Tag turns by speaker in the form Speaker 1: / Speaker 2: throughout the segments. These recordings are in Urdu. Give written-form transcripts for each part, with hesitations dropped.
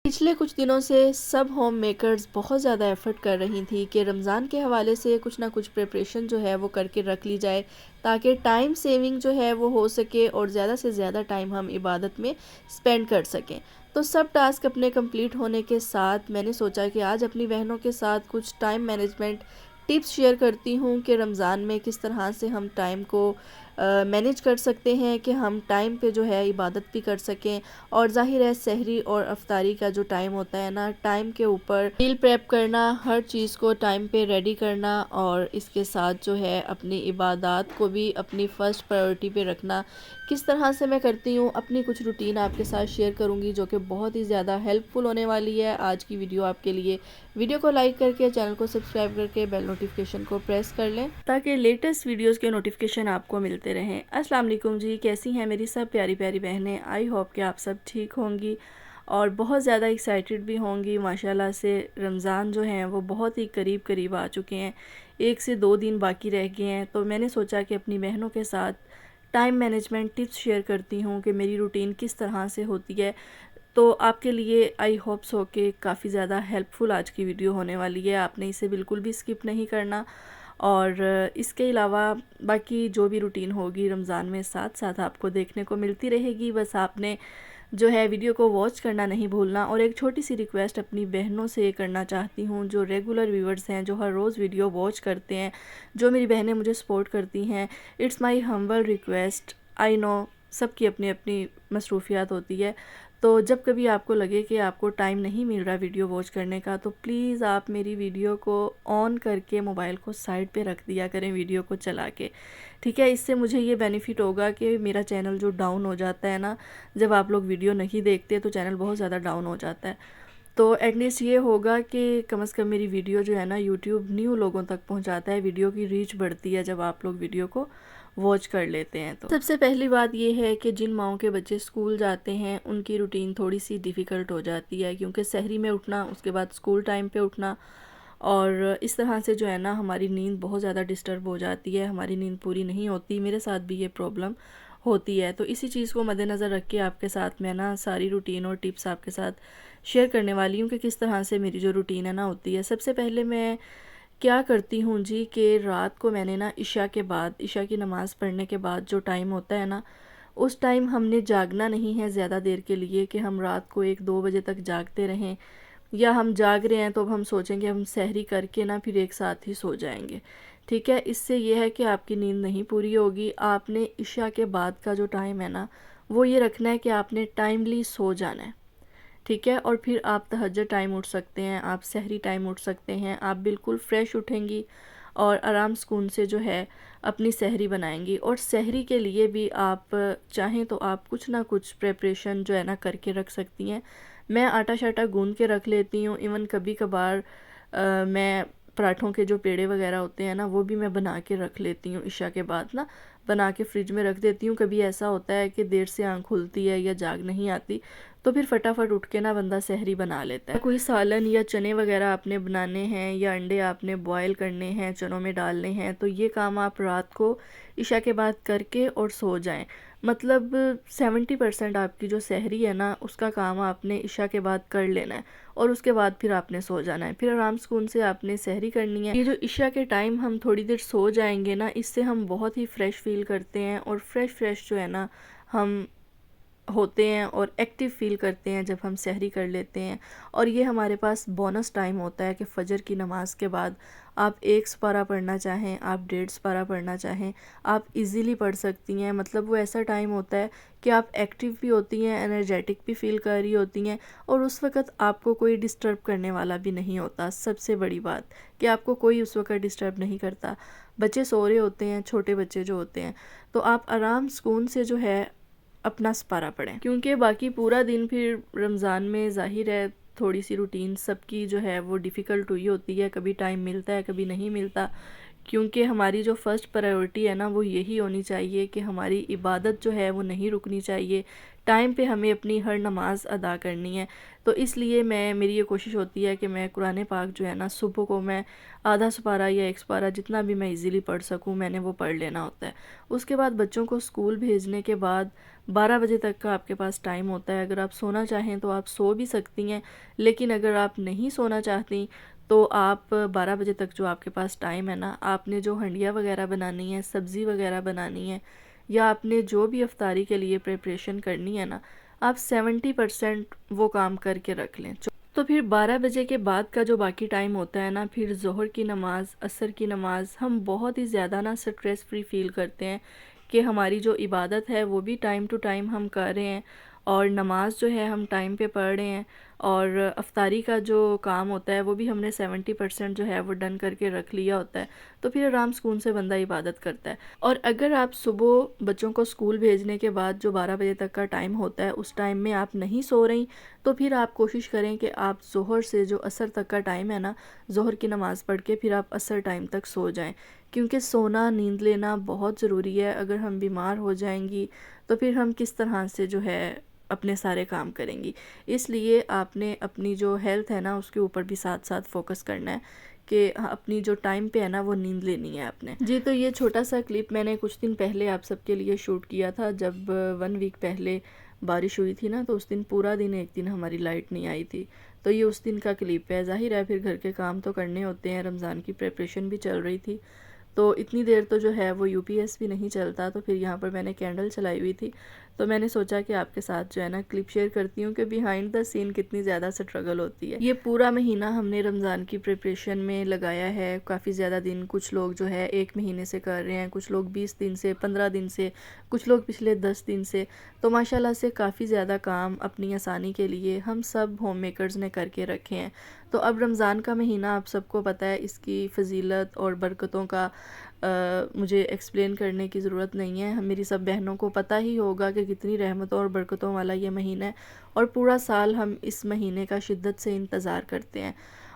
Speaker 1: پچھلے کچھ دنوں سے سب ہوم میکرز بہت زیادہ ایفرٹ کر رہی تھی کہ رمضان کے حوالے سے کچھ نہ کچھ پریپریشن جو ہے وہ کر کے رکھ لی جائے، تاکہ ٹائم سیونگ جو ہے وہ ہو سکے اور زیادہ سے زیادہ ٹائم ہم عبادت میں سپینڈ کر سکیں۔ تو سب ٹاسک اپنے کمپلیٹ ہونے کے ساتھ میں نے سوچا کہ آج اپنی بہنوں کے ساتھ کچھ ٹائم مینجمنٹ ٹپس شیئر کرتی ہوں کہ رمضان میں کس طرح سے ہم ٹائم کو مینیج کر سکتے ہیں کہ ہم ٹائم پہ جو ہے عبادت بھی کر سکیں، اور ظاہر ہے سحری اور افطاری کا جو ٹائم ہوتا ہے نا، ٹائم کے اوپر میل پریپ کرنا، ہر چیز کو ٹائم پہ ریڈی کرنا، اور اس کے ساتھ جو ہے اپنی عبادات کو بھی اپنی فرسٹ پرائیورٹی پہ رکھنا، کس طرح سے میں کرتی ہوں اپنی کچھ روٹین آپ کے ساتھ شیئر کروں گی جو کہ بہت ہی زیادہ ہیلپ فل ہونے والی ہے آج کی ویڈیو آپ کے لیے۔ ویڈیو کو لائک کر کے چینل کو سبسکرائب کر کے بیل نوٹیفیکیشن کو پریس کر لیں تاکہ لیٹسٹ ویڈیوز کے نوٹیفیکیشن آپ کو ملتے رہیں۔ السلام علیکم جی، کیسی ہیں میری سب پیاری پیاری بہنیں؟ آئی ہوپ کہ آپ سب ٹھیک ہوں گی اور بہت زیادہ ایکسائٹڈ بھی ہوں گی۔ ماشاءاللہ سے رمضان جو ہیں وہ بہت ہی قریب آ چکے ہیں، 1 سے 2 دن باقی رہ گئے ہیں، تو میں نے سوچا کہ اپنی بہنوں کے ساتھ ٹائم مینجمنٹ ٹپس شیئر کرتی ہوں کہ میری روٹین کس طرح سے ہوتی ہے۔ تو آپ کے لیے آئی ہوپس ہو کہ کافی زیادہ ہیلپ فل آج کی ویڈیو ہونے والی ہے، آپ نے اسے بالکل بھی سکپ نہیں کرنا، اور اس کے علاوہ باقی جو بھی روٹین ہوگی رمضان میں ساتھ ساتھ آپ کو دیکھنے کو ملتی رہے گی۔ بس آپ نے جو ہے ویڈیو کو واچ کرنا نہیں بھولنا، اور ایک چھوٹی سی ریکویسٹ اپنی بہنوں سے کرنا چاہتی ہوں جو ریگولر ویورز ہیں، جو ہر روز ویڈیو واچ کرتے ہیں، جو میری بہنیں مجھے سپورٹ کرتی ہیں۔ اٹس مائی ہمبل ریکویسٹ، آئی نو سب کی اپنی اپنی مصروفیات ہوتی ہے، تو جب کبھی آپ کو لگے کہ آپ کو ٹائم نہیں مل رہا ویڈیو واچ کرنے کا، تو پلیز آپ میری ویڈیو کو آن کر کے موبائل کو سائڈ پہ رکھ دیا کریں ویڈیو کو چلا کے، ٹھیک ہے؟ اس سے مجھے یہ بینیفٹ ہوگا کہ میرا چینل جو ڈاؤن ہو جاتا ہے نا، جب آپ لوگ ویڈیو نہیں دیکھتے تو چینل بہت زیادہ ڈاؤن ہو جاتا ہے، تو ایٹ لیسٹ یہ ہوگا کہ کم از کم میری ویڈیو جو ہے نا یوٹیوب نیو لوگوں تک پہنچاتا ہے، ویڈیو کی ریچ بڑھتی ہے جب آپ لوگ ویڈیو کو واچ کر لیتے ہیں۔ تو سب سے پہلی بات یہ ہے کہ جن ماؤں کے بچے اسکول جاتے ہیں ان کی روٹین تھوڑی سی ڈیفیکلٹ ہو جاتی ہے، کیونکہ سحری میں اٹھنا، اس کے بعد اسکول ٹائم پہ اٹھنا، اور اس طرح سے جو ہے نا ہماری نیند بہت زیادہ ڈسٹرب ہو جاتی ہے، ہماری نیند پوری نہیں ہوتی۔ میرے ساتھ بھی یہ پرابلم ہوتی ہے، تو اسی چیز کو مد نظر رکھ کے آپ کے ساتھ میں نا ساری روٹین اور ٹپس آپ کے ساتھ شیئر کرنے والی ہوں کہ کس طرح سے میری جو روٹین ہے نا ہوتی ہے۔ سب سے پہلے میں کیا کرتی ہوں جی کہ رات کو میں نے نا عشاء کے بعد، عشاء کی نماز پڑھنے کے بعد جو ٹائم ہوتا ہے نا، اس ٹائم ہم نے جاگنا نہیں ہے زیادہ دیر کے لیے کہ ہم رات کو 1-2 بجے تک جاگتے رہیں، یا ہم جاگ رہے ہیں تو اب ہم سوچیں کہ ہم سحری کر کے نا پھر ایک ساتھ ہی سو جائیں گے، ٹھیک ہے؟ اس سے یہ ہے کہ آپ کی نیند نہیں پوری ہوگی۔ آپ نے عشاء کے بعد کا جو ٹائم ہے نا وہ یہ رکھنا ہے کہ آپ نے ٹائملی سو جانا ہے، ٹھیک ہے؟ اور پھر آپ تہجد ٹائم اٹھ سکتے ہیں، آپ سحری ٹائم اٹھ سکتے ہیں، آپ بالکل فریش اٹھیں گی اور آرام سکون سے جو ہے اپنی سحری بنائیں گی۔ اور سحری کے لیے بھی آپ چاہیں تو آپ کچھ نہ کچھ پریپریشن جو ہے نا کر کے رکھ سکتی ہیں۔ میں آٹا شاٹا گوندھ کے رکھ لیتی ہوں، ایون کبھی کبھار میں پراٹھوں کے جو پیڑے وغیرہ ہوتے ہیں نا وہ بھی میں بنا کے رکھ لیتی ہوں، عشاء کے بعد نا بنا کے فریج میں رکھ دیتی ہوں۔ کبھی ایسا ہوتا ہے کہ دیر سے آنکھ کھلتی ہے یا جاگ نہیں آتی، تو پھر فٹافٹ اٹھ کے نا بندہ سحری بنا لیتا ہے۔ کوئی سالن یا چنے وغیرہ آپ نے بنانے ہیں یا انڈے آپ نے بوائل کرنے ہیں، چنوں میں ڈالنے ہیں، تو یہ کام آپ رات کو عشاء کے بعد کر کے اور سو جائیں۔ مطلب 70% آپ کی جو سحری ہے نا اس کا کام آپ نے عشاء کے بعد کر لینا ہے، اور اس کے بعد پھر آپ نے سو جانا ہے، پھر آرام سکون سے آپ نے سحری کرنی ہے۔ یہ جو عشاء کے ٹائم ہم تھوڑی دیر سو جائیں گے نا، اس سے ہم بہت ہی فریش فیل کرتے ہیں، اور فریش جو ہے نا ہم ہوتے ہیں اور ایکٹیو فیل کرتے ہیں جب ہم سحری کر لیتے ہیں۔ اور یہ ہمارے پاس بونس ٹائم ہوتا ہے کہ فجر کی نماز کے بعد آپ 1 سپارہ پڑھنا چاہیں، آپ 1.5 سپارہ پڑھنا چاہیں، آپ ایزیلی پڑھ سکتی ہیں۔ مطلب وہ ایسا ٹائم ہوتا ہے کہ آپ ایکٹیو بھی ہوتی ہیں، انرجیٹک بھی فیل کر رہی ہوتی ہیں، اور اس وقت آپ کو کوئی ڈسٹرب کرنے والا بھی نہیں ہوتا۔ سب سے بڑی بات کہ آپ کو کوئی اس وقت ڈسٹرب نہیں کرتا، بچے سو رہے ہوتے ہیں، چھوٹے بچے جو ہوتے ہیں، تو آپ آرام سکون سے جو ہے اپنا سپارہ پڑھیں، کیونکہ باقی پورا دن پھر رمضان میں ظاہر ہے تھوڑی سی روٹین سب کی جو ہے وہ ڈیفیکلٹ ہوئی ہوتی ہے، کبھی ٹائم ملتا ہے کبھی نہیں ملتا، کیونکہ ہماری جو فرسٹ پرائیورٹی ہے نا وہ یہی ہونی چاہیے کہ ہماری عبادت جو ہے وہ نہیں رکنی چاہیے، ٹائم پہ ہمیں اپنی ہر نماز ادا کرنی ہے۔ تو اس لیے میری یہ کوشش ہوتی ہے کہ میں قرآن پاک جو ہے نا صبح کو میں آدھا سپارہ یا ایک سپارہ جتنا بھی میں ایزیلی پڑھ سکوں میں نے وہ پڑھ لینا ہوتا ہے۔ اس کے بعد بچوں کو اسکول بھیجنے کے بعد 12 بجے تک کا آپ کے پاس ٹائم ہوتا ہے۔ اگر آپ سونا چاہیں تو آپ سو بھی سکتی ہیں، لیکن اگر آپ نہیں سونا چاہتی تو آپ 12 بجے تک جو آپ کے پاس ٹائم ہے نا، آپ نے جو ہنڈیا وغیرہ بنانی ہے، سبزی وغیرہ بنانی ہے، یا آپ نے جو بھی افطاری کے لیے پریپریشن کرنی ہے نا، آپ 70% وہ کام کر کے رکھ لیں۔ تو پھر 12 بجے کے بعد کا جو باقی ٹائم ہوتا ہے نا، پھر ظہر کی نماز، عصر کی نماز، ہم بہت ہی زیادہ نا سٹریس فری فیل کرتے ہیں کہ ہماری جو عبادت ہے وہ بھی ٹائم ٹو ٹائم ہم کر رہے ہیں، اور نماز جو ہے ہم ٹائم پہ پڑھ رہے ہیں، اور افطاری کا جو کام ہوتا ہے وہ بھی ہم نے 70% جو ہے وہ ڈن کر کے رکھ لیا ہوتا ہے۔ تو پھر آرام سکون سے بندہ عبادت کرتا ہے۔ اور اگر آپ صبح بچوں کو اسکول بھیجنے کے بعد جو 12 بجے تک کا ٹائم ہوتا ہے اس ٹائم میں آپ نہیں سو رہی، تو پھر آپ کوشش کریں کہ آپ ظہر سے جو عصر تک کا ٹائم ہے نا، ظہر کی نماز پڑھ کے پھر آپ عصر ٹائم تک سو جائیں، کیونکہ سونا، نیند لینا بہت ضروری ہے۔ اگر ہم بیمار ہو جائیں گی تو پھر ہم کس طرح سے جو ہے اپنے سارے کام کریں گی۔ اس لیے آپ نے اپنی جو ہیلتھ ہے نا اس کے اوپر بھی ساتھ ساتھ فوکس کرنا ہے کہ اپنی جو ٹائم پہ ہے نا وہ نیند لینی ہے آپ نے۔ جی، تو یہ چھوٹا سا کلپ میں نے کچھ دن پہلے آپ سب کے لیے شوٹ کیا تھا، جب 1 ویک پہلے بارش ہوئی تھی نا، تو اس دن پورا دن ایک دن ہماری لائٹ نہیں آئی تھی۔ تو یہ اس دن کا کلپ ہے۔ ظاہر ہے پھر گھر کے کام تو کرنے ہوتے ہیں، رمضان کی پریپریشن بھی چل رہی تھی، تو اتنی دیر تو جو ہے وہ UPS بھی نہیں چلتا، تو پھر یہاں پر میں نے کینڈل چلائی ہوئی تھی، تو میں نے سوچا کہ آپ کے ساتھ جو ہے نا کلپ شیئر کرتی ہوں کہ بیہائنڈ دا سین کتنی زیادہ سٹرگل ہوتی ہے۔ یہ پورا مہینہ ہم نے رمضان کی پریپریشن میں لگایا ہے، کافی زیادہ دن، کچھ لوگ جو ہے 1 مہینے سے کر رہے ہیں، کچھ لوگ 20 دن سے، 15 دن سے، کچھ لوگ پچھلے 10 دن سے۔ تو ماشاءاللہ سے کافی زیادہ کام اپنی آسانی کے لیے ہم سب ہوم میکرز نے کر کے رکھے ہیں۔ تو اب رمضان کا مہینہ آپ سب کو پتہ ہے، اس کی فضیلت اور برکتوں کا مجھے ایکسپلین کرنے کی ضرورت نہیں ہے، میری سب بہنوں کو پتہ ہی ہوگا کہ کتنی رحمتوں اور برکتوں والا یہ مہینہ ہے، اور پورا سال ہم اس مہینے کا شدت سے انتظار کرتے ہیں،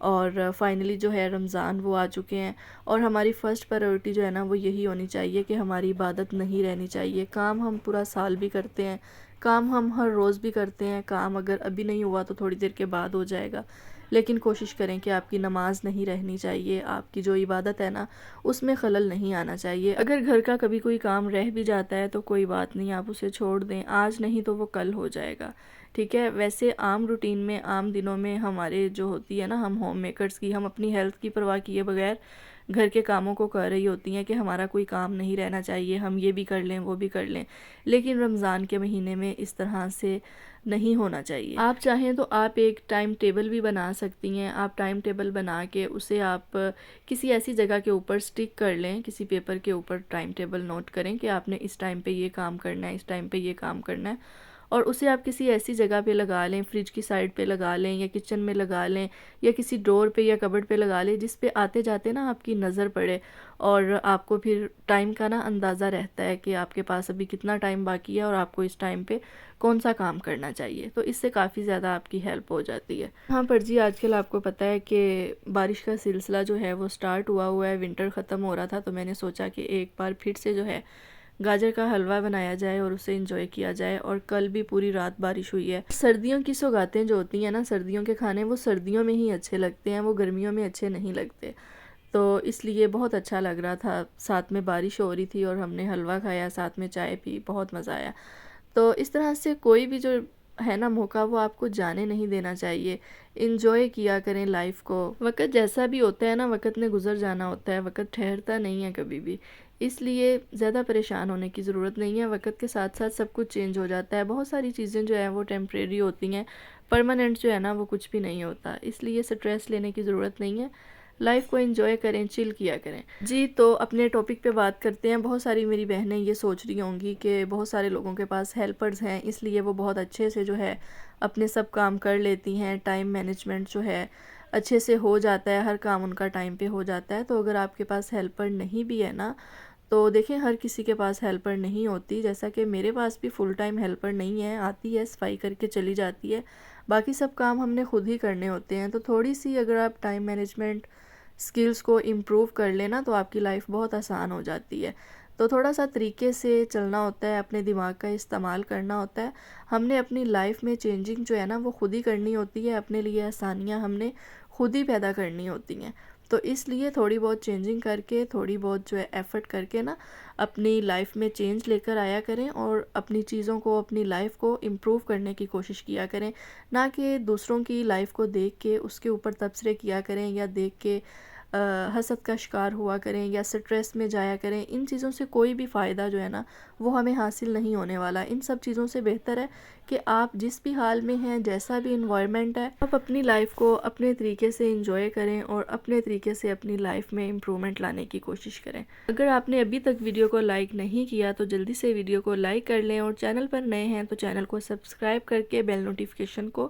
Speaker 1: اور فائنلی جو ہے رمضان وہ آ چکے ہیں، اور ہماری فرسٹ پرائیورٹی جو ہے نا وہ یہی ہونی چاہیے کہ ہماری عبادت نہیں رہنی چاہیے۔ کام ہم پورا سال بھی کرتے ہیں، کام ہم ہر روز بھی کرتے ہیں، کام اگر ابھی نہیں ہوا تو تھوڑی دیر کے بعد ہو جائے گا، لیکن کوشش کریں کہ آپ کی نماز نہیں رہنی چاہیے، آپ کی جو عبادت ہے نا اس میں خلل نہیں آنا چاہیے۔ اگر گھر کا کبھی کوئی کام رہ بھی جاتا ہے تو کوئی بات نہیں، آپ اسے چھوڑ دیں، آج نہیں تو وہ کل ہو جائے گا، ٹھیک ہے۔ ویسے عام روٹین میں، عام دنوں میں ہمارے جو ہوتی ہے نا، ہم ہوم میکرز کی، ہم اپنی ہیلتھ کی پرواہ کیے بغیر گھر کے کاموں کو کر رہی ہوتی ہیں کہ ہمارا کوئی کام نہیں رہنا چاہیے، ہم یہ بھی کر لیں، وہ بھی کر لیں، لیکن رمضان کے مہینے میں اس طرح سے نہیں ہونا چاہیے۔ آپ چاہیں تو آپ ایک ٹائم ٹیبل بھی بنا سکتی ہیں، آپ ٹائم ٹیبل بنا کے اسے آپ کسی ایسی جگہ کے اوپر سٹک کر لیں، کسی پیپر کے اوپر ٹائم ٹیبل نوٹ کریں کہ آپ نے اس ٹائم پہ یہ کام کرنا ہے، اس ٹائم پہ یہ کام کرنا ہے، اور اسے آپ کسی ایسی جگہ پہ لگا لیں، فریج کی سائڈ پہ لگا لیں، یا کچن میں لگا لیں، یا کسی ڈور پہ یا کبرڈ پہ لگا لیں، جس پہ آتے جاتے نا آپ کی نظر پڑے، اور آپ کو پھر ٹائم کا نا اندازہ رہتا ہے کہ آپ کے پاس ابھی کتنا ٹائم باقی ہے اور آپ کو اس ٹائم پہ کون سا کام کرنا چاہیے۔ تو اس سے کافی زیادہ آپ کی ہیلپ ہو جاتی ہے۔ ہاں پر جی، آج کل آپ کو پتہ ہے کہ بارش کا سلسلہ جو ہے وہ سٹارٹ ہوا ہے، ونٹر ختم ہو رہا تھا، تو میں نے سوچا کہ ایک بار پھر سے جو ہے گاجر کا حلوہ بنایا جائے اور اسے انجوائے کیا جائے، اور کل بھی پوری رات بارش ہوئی ہے۔ سردیوں کی سوغاتیں جو ہوتی ہیں نا، سردیوں کے کھانے، وہ سردیوں میں ہی اچھے لگتے ہیں، وہ گرمیوں میں اچھے نہیں لگتے، تو اس لیے بہت اچھا لگ رہا تھا، ساتھ میں بارش ہو رہی تھی اور ہم نے حلوہ کھایا، ساتھ میں چائے پی، بہت مزہ آیا۔ تو اس طرح سے کوئی بھی جو ہے نا موقع، وہ آپ کو جانے نہیں دینا چاہیے، انجوائے کیا کریں لائف کو۔ وقت جیسا بھی ہوتا ہے نا، وقت نے گزر جانا ہوتا ہے، وقت ٹھہرتا نہیں ہے کبھی بھی، اس لیے زیادہ پریشان ہونے کی ضرورت نہیں ہے۔ وقت کے ساتھ ساتھ سب کچھ چینج ہو جاتا ہے، بہت ساری چیزیں جو ہیں وہ ٹیمپریری ہوتی ہیں، پرماننٹ جو ہے نا وہ کچھ بھی نہیں ہوتا، اس لیے سٹریس لینے کی ضرورت نہیں ہے، لائف کو انجوائے کریں، چل کیا کریں۔ جی، تو اپنے ٹاپک پہ بات کرتے ہیں۔ بہت ساری میری بہنیں یہ سوچ رہی ہوں گی کہ بہت سارے لوگوں کے پاس ہیلپرز ہیں، اس لیے وہ بہت اچھے سے جو ہے اپنے سب کام کر لیتی ہیں، ٹائم مینجمنٹ جو ہے اچھے سے ہو جاتا ہے، ہر کام ان کا ٹائم پہ ہو جاتا ہے۔ تو اگر آپ کے پاس ہیلپر نہیں بھی ہے نا، تو دیکھیں ہر کسی کے پاس ہیلپر نہیں ہوتی، جیسا کہ میرے پاس بھی فل ٹائم ہیلپر نہیں ہے، آتی ہے صفائی کر کے چلی جاتی ہے، باقی سب کام ہم نے خود ہی کرنے ہوتے ہیں۔ تو تھوڑی سی اگر آپ ٹائم مینجمنٹ سکلز کو امپروو کر لینا تو آپ کی لائف بہت آسان ہو جاتی ہے۔ تو تھوڑا سا طریقے سے چلنا ہوتا ہے، اپنے دماغ کا استعمال کرنا ہوتا ہے۔ ہم نے اپنی لائف میں چینجنگ جو ہے نا وہ خود ہی کرنی ہوتی ہے، اپنے لیے آسانیاں ہم نے خود ہی پیدا کرنی ہوتی ہیں۔ تو اس لیے تھوڑی بہت چینجنگ کر کے، تھوڑی بہت جو ہے ایفرٹ کر کے نا اپنی لائف میں چینج لے کر آیا کریں، اور اپنی چیزوں کو، اپنی لائف کو امپروو کرنے کی کوشش کیا کریں، نہ کہ دوسروں کی لائف کو دیکھ کے اس کے اوپر تبصرے کیا کریں، یا دیکھ کے حسد کا شکار ہوا کریں، یا سٹریس میں جایا کریں۔ ان چیزوں سے کوئی بھی فائدہ جو ہے نا وہ ہمیں حاصل نہیں ہونے والا۔ ان سب چیزوں سے بہتر ہے کہ آپ جس بھی حال میں ہیں، جیسا بھی انوائرمنٹ ہے، آپ اپنی لائف کو اپنے طریقے سے انجوائے کریں اور اپنے طریقے سے اپنی لائف میں امپرومنٹ لانے کی کوشش کریں۔ اگر آپ نے ابھی تک ویڈیو کو لائک نہیں کیا تو جلدی سے ویڈیو کو لائک کر لیں، اور چینل پر نئے ہیں تو چینل کو سبسکرائب کر کے بیل نوٹیفیکیشن کو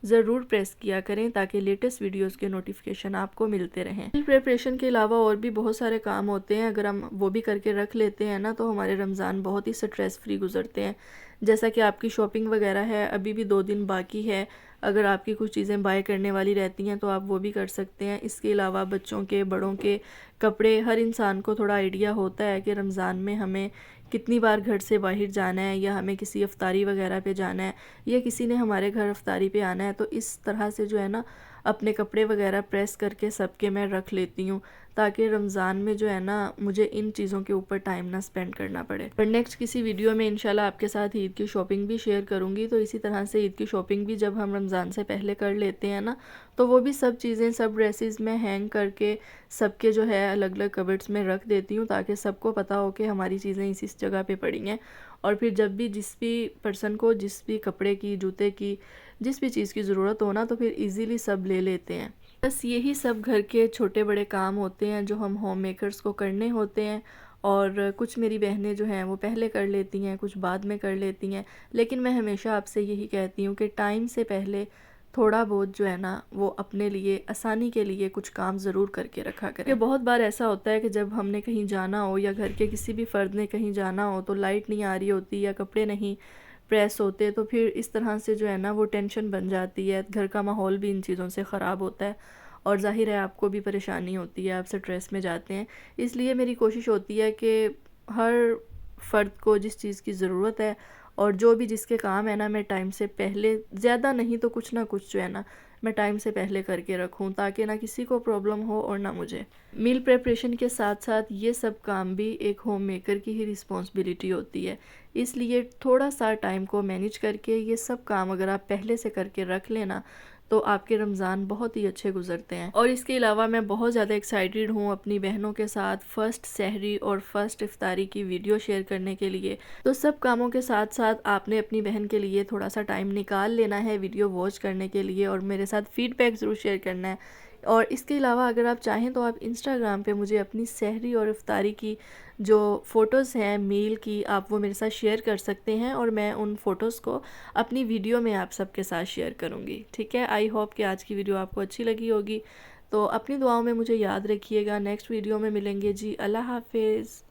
Speaker 1: ضرور پریس کیا کریں تاکہ لیٹسٹ ویڈیوز کے نوٹیفیکیشن آپ کو ملتے رہیں۔ پریپریشن کے علاوہ اور بھی بہت سارے کام ہوتے ہیں، اگر ہم وہ بھی کر کے رکھ لیتے ہیں نا تو ہمارے رمضان بہت ہی سٹریس فری گزرتے ہیں۔ جیسا کہ آپ کی شاپنگ وغیرہ ہے، ابھی بھی 2 دن باقی ہے، اگر آپ کی کچھ چیزیں بائی کرنے والی رہتی ہیں تو آپ وہ بھی کر سکتے ہیں۔ اس کے علاوہ بچوں کے، بڑوں کے کپڑے، ہر انسان کو تھوڑا آئیڈیا ہوتا ہے کہ رمضان میں ہمیں کتنی بار گھر سے باہر جانا ہے، یا ہمیں کسی افطاری وغیرہ پہ جانا ہے، یا کسی نے ہمارے گھر افطاری پہ آنا ہے۔ تو اس طرح سے جو ہے نا اپنے کپڑے وغیرہ پریس کر کے سب کے میں رکھ لیتی ہوں، تاکہ رمضان میں جو ہے نا مجھے ان چیزوں کے اوپر ٹائم نہ سپینڈ کرنا پڑے۔ اور نیکسٹ کسی ویڈیو میں انشاءاللہ آپ کے ساتھ عید کی شاپنگ بھی شیئر کروں گی۔ تو اسی طرح سے عید کی شاپنگ بھی جب ہم رمضان سے پہلے کر لیتے ہیں نا تو وہ بھی سب چیزیں، سب ڈریسز میں ہینگ کر کے سب کے جو ہے الگ الگ کبرٹس میں رکھ دیتی ہوں، تاکہ سب کو پتہ ہو کہ ہماری چیزیں اس جگہ پہ پڑی ہیں، اور پھر جب بھی جس بھی پرسن کو جس بھی کپڑے کی، جوتے کی، جس بھی چیز کی ضرورت ہو نا تو پھر ایزیلی سب لے لیتے ہیں۔ بس یہی سب گھر کے چھوٹے بڑے کام ہوتے ہیں جو ہم ہوم میکرز کو کرنے ہوتے ہیں، اور کچھ میری بہنیں جو ہیں وہ پہلے کر لیتی ہیں، کچھ بعد میں کر لیتی ہیں، لیکن میں ہمیشہ آپ سے یہی کہتی ہوں کہ ٹائم سے پہلے تھوڑا بہت جو ہے نا وہ اپنے لیے آسانی کے لیے کچھ کام ضرور کر کے رکھا کریں۔ کہ بہت بار ایسا ہوتا ہے کہ جب ہم نے کہیں جانا ہو، یا گھر کے کسی بھی فرد نے کہیں جانا ہو، تو لائٹ نہیں آ رہی ہوتی یا کپڑے نہیں پریس ہوتے، تو پھر اس طرح سے جو ہے نا وہ ٹینشن بن جاتی ہے، گھر کا ماحول بھی ان چیزوں سے خراب ہوتا ہے، اور ظاہر ہے آپ کو بھی پریشانی ہوتی ہے، آپ سٹریس میں جاتے ہیں۔ اس لیے میری کوشش ہوتی ہے کہ ہر فرد کو جس چیز کی ضرورت ہے اور جو بھی جس کے کام ہے نا، میں ٹائم سے پہلے، زیادہ نہیں تو کچھ نہ کچھ جو ہے نا میں ٹائم سے پہلے کر کے رکھوں، تاکہ نہ کسی کو پرابلم ہو اور نہ مجھے۔ میل پریپریشن کے ساتھ ساتھ یہ سب کام بھی ایک ہوم میکر کی ہی رسپانسبلٹی ہوتی ہے، اس لیے تھوڑا سا ٹائم کو مینیج کر کے یہ سب کام اگر آپ پہلے سے کر کے رکھ لینا تو آپ کے رمضان بہت ہی اچھے گزرتے ہیں۔ اور اس کے علاوہ میں بہت زیادہ ایکسائٹیڈ ہوں اپنی بہنوں کے ساتھ فرسٹ سحری اور فرسٹ افطاری کی ویڈیو شیئر کرنے کے لیے۔ تو سب کاموں کے ساتھ ساتھ آپ نے اپنی بہن کے لیے تھوڑا سا ٹائم نکال لینا ہے ویڈیو واچ کرنے کے لیے، اور میرے ساتھ فیڈ بیک ضرور شیئر کرنا ہے۔ اور اس کے علاوہ اگر آپ چاہیں تو آپ انسٹاگرام پہ مجھے اپنی سحری اور افطاری کی جو فوٹوز ہیں میل کی، آپ وہ میرے ساتھ شیئر کر سکتے ہیں، اور میں ان فوٹوز کو اپنی ویڈیو میں آپ سب کے ساتھ شیئر کروں گی، ٹھیک ہے؟ آئی ہوپ کہ آج کی ویڈیو آپ کو اچھی لگی ہوگی، تو اپنی دعاؤں میں مجھے یاد رکھیے گا۔ نیکسٹ ویڈیو میں ملیں گے جی، اللہ حافظ۔